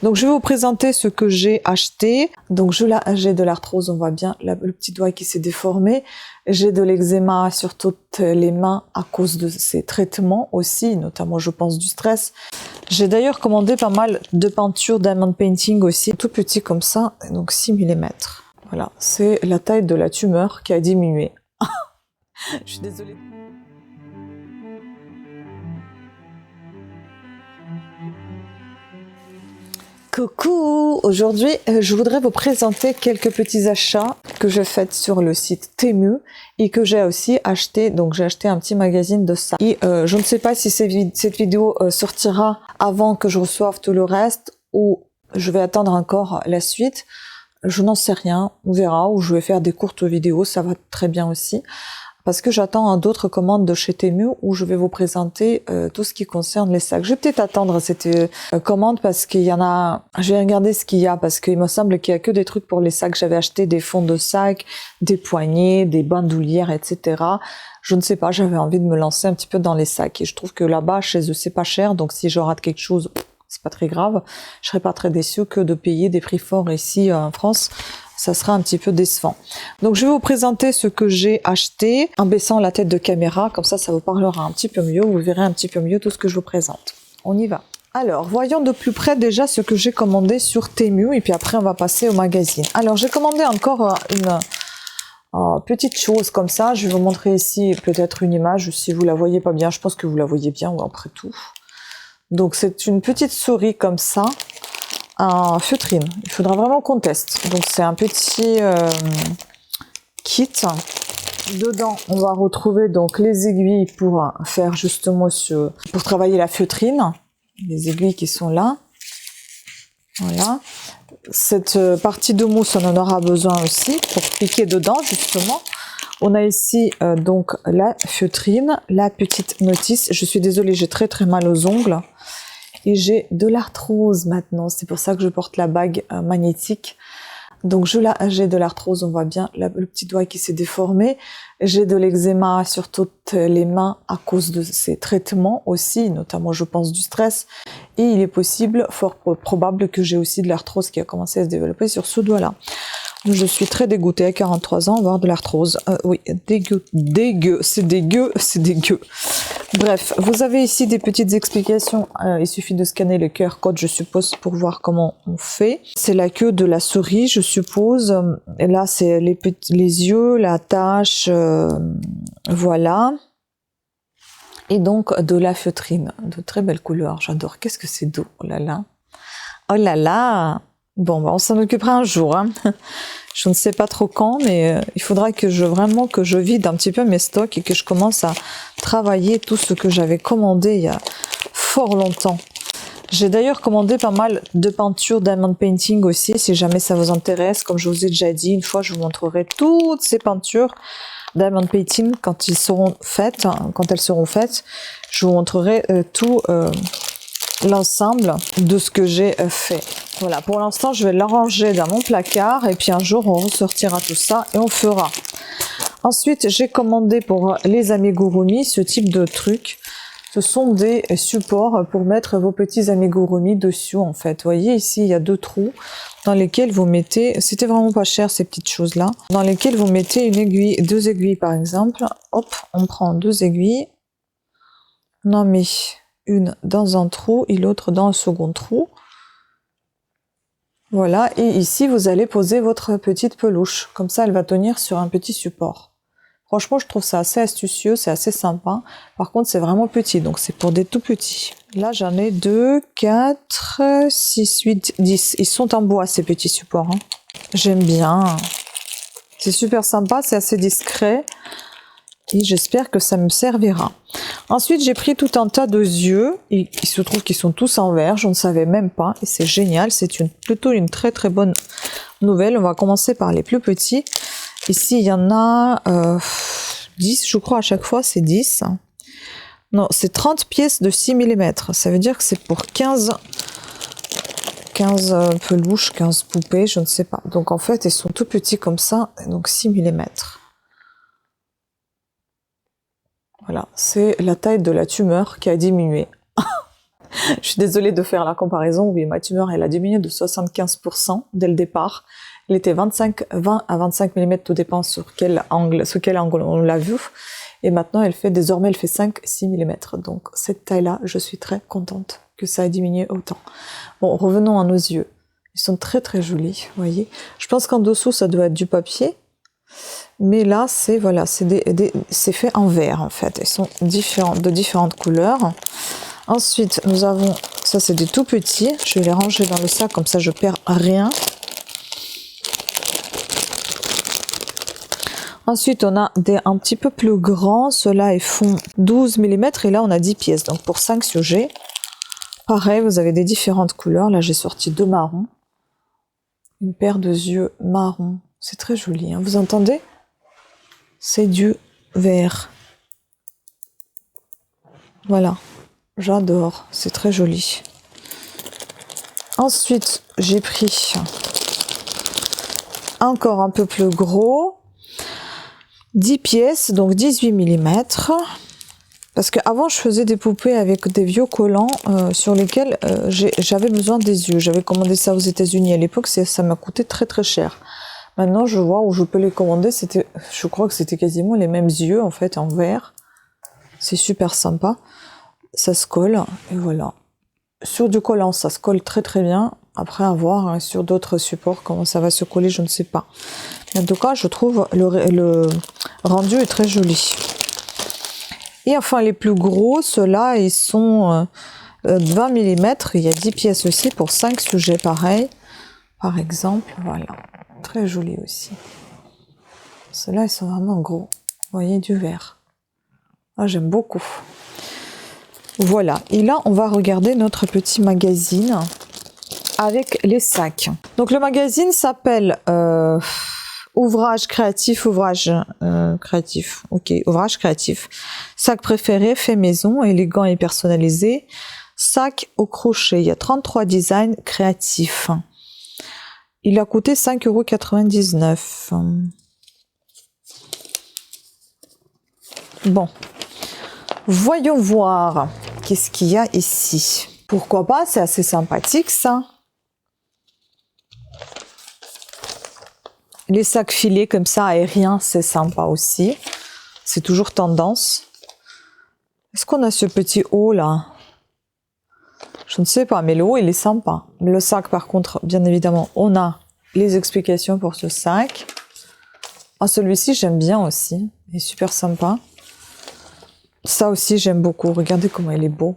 Donc je vais vous présenter ce que j'ai acheté. Donc j'ai de l'arthrose, on voit bien le petit doigt qui s'est déformé. J'ai de l'eczéma sur toutes les mains à cause de ces traitements aussi, notamment je pense du stress. J'ai d'ailleurs commandé pas mal de peintures diamond painting aussi, tout petit comme ça, donc 6 mm. Voilà, c'est la taille de la tumeur qui a diminué. Je suis désolée. Coucou! Aujourd'hui, je voudrais vous présenter quelques petits achats que j'ai faits sur le site Temu et que j'ai aussi acheté. Donc j'ai acheté un petit magazine de ça. Et je ne sais pas si cette vidéo sortira avant que je reçoive tout le reste ou je vais attendre encore la suite. Je n'en sais rien, on verra, ou je vais faire des courtes vidéos, ça va très bien aussi. Parce que j'attends d'autres commandes de chez Temu où je vais vous présenter tout ce qui concerne les sacs. Je vais peut-être attendre cette commande parce qu'il y en a... Je vais regarder ce qu'il y a parce qu'il me semble qu'il y a que des trucs pour les sacs. J'avais acheté des fonds de sacs, des poignées, des bandoulières, etc. Je ne sais pas, j'avais envie de me lancer un petit peu dans les sacs. Et je trouve que là-bas, chez eux, c'est pas cher. Donc si je rate quelque chose, c'est pas très grave. Je serais pas très déçue que de payer des prix forts ici en France. Ça sera un petit peu décevant. Donc je vais vous présenter ce que j'ai acheté en baissant la tête de caméra, comme ça vous parlera un petit peu mieux, vous verrez un petit peu mieux tout ce que je vous présente. On y va. Alors, voyons de plus près déjà ce que j'ai commandé sur Temu et puis après on va passer au magazine. Alors j'ai commandé encore une petite chose comme ça, je vais vous montrer ici peut-être une image, si vous la voyez pas bien, je pense que vous la voyez bien ou après tout. Donc c'est une petite souris comme ça, en feutrine. Il faudra vraiment qu'on teste. Donc c'est un petit kit. Dedans, on va retrouver donc les aiguilles pour faire justement pour travailler la feutrine. Les aiguilles qui sont là. Voilà. Cette partie de mousse, on en aura besoin aussi pour piquer dedans justement. On a ici donc la feutrine, la petite notice. Je suis désolée, j'ai très mal aux ongles. Et j'ai de l'arthrose maintenant, c'est pour ça que je porte la bague magnétique. Donc j'ai de l'arthrose, on voit bien le petit doigt qui s'est déformé. J'ai de l'eczéma sur toutes les mains à cause de ces traitements aussi, notamment je pense du stress. Et il est possible, fort probable, que j'ai aussi de l'arthrose qui a commencé à se développer sur ce doigt-là. Je suis très dégoûtée à 43 ans, avoir de l'arthrose. Oui, dégueu, c'est dégueu. Bref, vous avez ici des petites explications. Il suffit de scanner le QR code, je suppose, pour voir comment on fait. C'est la queue de la souris, je suppose. Et là, c'est les yeux, la tache, voilà. Et donc, de la feutrine, de très belles couleurs. J'adore. Qu'est-ce que c'est doux. Oh là là. Oh là là. Bon, on s'en occupera un jour. Hein. Je ne sais pas trop quand, mais il faudra que je vide un petit peu mes stocks et que je commence à travailler tout ce que j'avais commandé il y a fort longtemps. J'ai d'ailleurs commandé pas mal de peintures diamond painting aussi, si jamais ça vous intéresse. Comme je vous ai déjà dit, une fois je vous montrerai toutes ces peintures diamond painting quand elles seront faites. Je vous montrerai tout l'ensemble de ce que j'ai fait. Voilà, pour l'instant, je vais l'arranger dans mon placard et puis un jour, on ressortira tout ça et on fera. Ensuite, j'ai commandé pour les amigurumi ce type de truc. Ce sont des supports pour mettre vos petits amigurumi dessus, en fait. Vous voyez, ici, il y a 2 trous dans lesquels vous mettez... C'était vraiment pas cher, ces petites choses-là. Dans lesquels vous mettez une aiguille, 2 aiguilles, par exemple. Hop, on prend 2 aiguilles. On en met une dans un trou et l'autre dans le second trou. Voilà, et ici vous allez poser votre petite peluche, comme ça elle va tenir sur un petit support. Franchement je trouve ça assez astucieux, c'est assez sympa, par contre c'est vraiment petit, donc c'est pour des tout petits. Là j'en ai 2, 4, 6, 8, 10, ils sont en bois ces petits supports. Hein. J'aime bien, c'est super sympa, c'est assez discret. Et j'espère que ça me servira. Ensuite, j'ai pris tout un tas de yeux. Et il se trouve qu'ils sont tous en verre. Je ne savais même pas. Et c'est génial. C'est plutôt une très bonne nouvelle. On va commencer par les plus petits. Ici, il y en a 10. Je crois à chaque fois, c'est 10. Non, c'est 30 pièces de 6 mm. Ça veut dire que c'est pour 15 peluches, 15 poupées. Je ne sais pas. Donc, en fait, ils sont tout petits comme ça. Donc, 6 mm. Voilà, c'est la taille de la tumeur qui a diminué. Je suis désolée de faire la comparaison. Oui, ma tumeur, elle a diminué de 75% dès le départ. Elle était 20 à 25 mm, tout dépend sur quel angle on l'a vu. Et maintenant, désormais, elle fait 5-6 mm. Donc, cette taille-là, je suis très contente que ça ait diminué autant. Bon, revenons à nos yeux. Ils sont très très jolis, vous voyez. Je pense qu'en dessous, ça doit être du papier. Mais là, c'est fait en verre, en fait. Ils sont de différentes couleurs. Ensuite, nous avons, ça c'est des tout petits. Je vais les ranger dans le sac, comme ça je perds rien. Ensuite, on a des un petit peu plus grands. Ceux-là, ils font 12 mm et là, on a 10 pièces. Donc, pour 5 sujets. Pareil, vous avez des différentes couleurs. Là, j'ai sorti 2 marrons. Une paire de yeux marron. C'est très joli, hein. Vous entendez? C'est du vert. Voilà. J'adore. C'est très joli. Ensuite, j'ai pris encore un peu plus gros. 10 pièces, donc 18 mm. Parce qu'avant, je faisais des poupées avec des vieux collants sur lesquels j'avais besoin des yeux. J'avais commandé ça aux États-Unis à l'époque, ça m'a coûté très très cher. Maintenant, je vois où je peux les commander. Je crois que c'était quasiment les mêmes yeux en fait en verre. C'est super sympa. Ça se colle et voilà. Sur du collant, ça se colle très très bien. Après, à voir hein, sur d'autres supports comment ça va se coller, je ne sais pas. En tout cas, je trouve le rendu est très joli. Et enfin, les plus gros, ceux-là, ils sont 20 mm. Il y a 10 pièces aussi pour 5 sujets pareils. Par exemple, voilà. Très joli aussi. Ceux-là, ils sont vraiment gros. Vous voyez, du vert. Ah, j'aime beaucoup. Voilà. Et là, on va regarder notre petit magazine avec les sacs. Donc, le magazine s'appelle... ouvrage créatif. Ok, ouvrage créatif. Sac préféré, fait maison, élégant et personnalisé. Sac au crochet. Il y a 33 designs créatifs. Il a coûté 5,99 €. Bon. Voyons voir. Qu'est-ce qu'il y a ici? Pourquoi pas? C'est assez sympathique, ça. Les sacs filés comme ça, aériens, c'est sympa aussi. C'est toujours tendance. Est-ce qu'on a ce petit haut là? Je ne sais pas, mais le haut, il est sympa. Le sac, par contre, bien évidemment, on a les explications pour ce sac. Ah, celui-ci, j'aime bien aussi. Il est super sympa. Ça aussi, j'aime beaucoup. Regardez comment il est beau.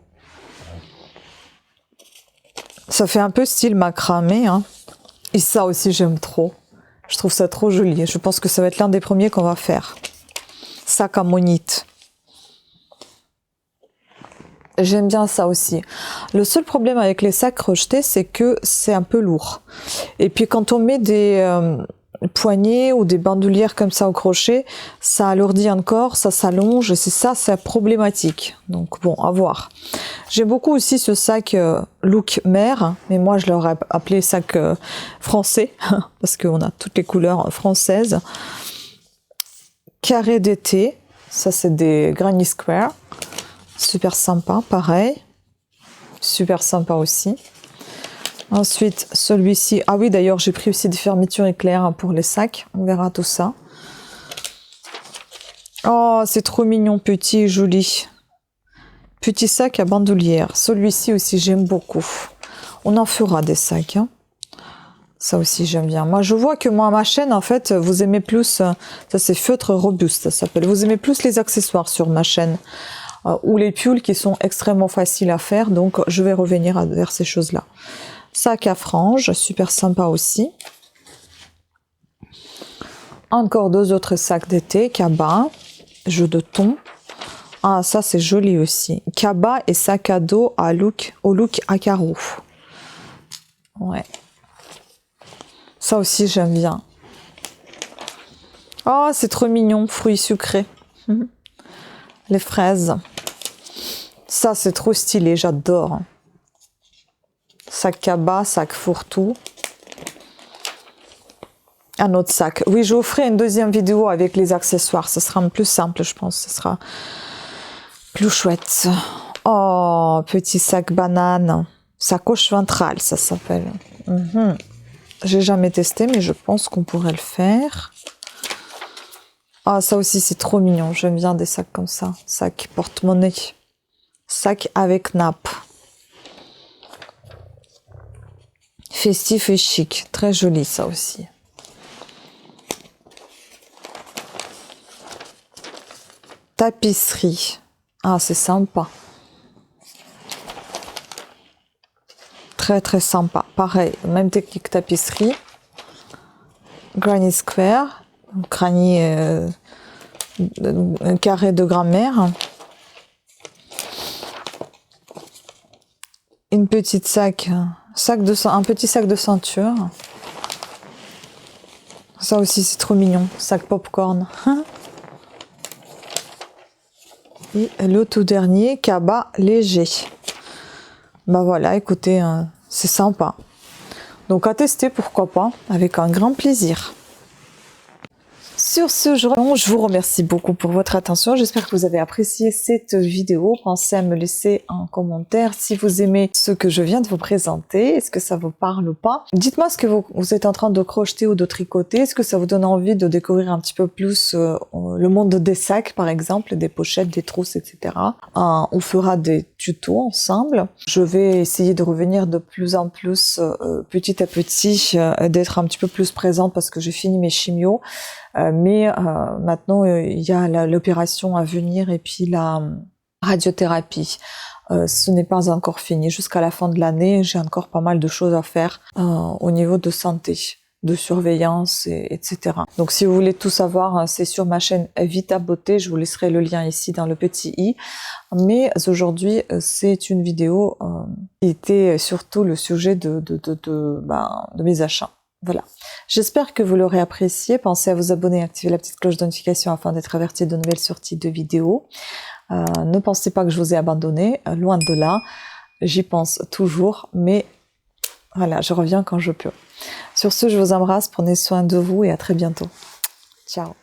Ça fait un peu style macramé, hein. Et ça aussi, j'aime trop. Je trouve ça trop joli. Je pense que ça va être l'un des premiers qu'on va faire. Sac à monite. J'aime bien ça aussi. Le seul problème avec les sacs crochetés, c'est que c'est un peu lourd. Et puis quand on met des poignées ou des bandoulières comme ça au crochet, ça alourdit encore, ça s'allonge. Et c'est problématique. Donc bon, à voir. J'aime beaucoup aussi ce sac look mer, mais moi je l'aurais appelé sac français, parce qu'on a toutes les couleurs françaises. Carré d'été, ça c'est des Granny Square. Super sympa, pareil. Super sympa aussi. Ensuite, celui-ci. Ah oui, d'ailleurs, j'ai pris aussi des fermetures éclairs pour les sacs. On verra tout ça. Oh, c'est trop mignon, petit et joli. Petit sac à bandoulière. Celui-ci aussi, j'aime beaucoup. On en fera des sacs. Hein. Ça aussi, j'aime bien. Moi, je vois que moi, ma chaîne, en fait, vous aimez plus... Ça, c'est feutre robuste, ça s'appelle. Vous aimez plus les accessoires sur ma chaîne. Ou les pulls qui sont extrêmement faciles à faire. Donc, je vais revenir vers ces choses-là. Sac à franges, super sympa aussi. Encore 2 autres sacs d'été, cabas, jeu de thon. Ah, ça c'est joli aussi. Cabas et sac à dos au look à carreaux. Ouais. Ça aussi j'aime bien. Oh, c'est trop mignon, fruits sucrés. Les fraises. Ça c'est trop stylé, j'adore. Sac cabas, sac fourre-tout. Un autre sac. Oui, je vous ferai une deuxième vidéo avec les accessoires. Ce sera plus simple, je pense. Ce sera plus chouette. Oh, petit sac banane. Sacoche ventrale, ça s'appelle. J'ai jamais testé, mais je pense qu'on pourrait le faire. Ah, ça aussi, c'est trop mignon. J'aime bien des sacs comme ça. Sac porte-monnaie. Sac avec nappe. Festif et chic. Très joli, ça aussi. Tapisserie. Ah, c'est sympa. Très, très sympa. Pareil, même technique tapisserie. Granny Square. Granny, un carré de grammaire. Une petite un petit sac de ceinture. Ça aussi, c'est trop mignon. Sac popcorn. Et le tout dernier, cabas léger. Bah voilà, écoutez, c'est sympa. Donc à tester, pourquoi pas, avec un grand plaisir. Sur ce, je vous remercie beaucoup pour votre attention. J'espère que vous avez apprécié cette vidéo. Pensez à me laisser un commentaire si vous aimez ce que je viens de vous présenter. Est-ce que ça vous parle ou pas? Dites-moi ce que vous êtes en train de crocheter ou de tricoter. Est-ce que ça vous donne envie de découvrir un petit peu plus le monde des sacs, par exemple, des pochettes, des trousses, etc. On fera des tutos ensemble. Je vais essayer de revenir de plus en plus, petit à petit, d'être un petit peu plus présente parce que j'ai fini mes chimios. Mais maintenant, il y a l'opération à venir et puis la radiothérapie. Ce n'est pas encore fini. Jusqu'à la fin de l'année, j'ai encore pas mal de choses à faire au niveau de santé, de surveillance, etc. Donc si vous voulez tout savoir, c'est sur ma chaîne Vita Beauté. Je vous laisserai le lien ici dans le petit i. Mais aujourd'hui, c'est une vidéo qui était surtout le sujet de mes achats. Voilà. J'espère que vous l'aurez apprécié. Pensez à vous abonner et activer la petite cloche de notification afin d'être averti de nouvelles sorties de vidéos. Ne pensez pas que je vous ai abandonné. Loin de là. J'y pense toujours. Mais voilà, je reviens quand je peux. Sur ce, je vous embrasse. Prenez soin de vous et à très bientôt. Ciao.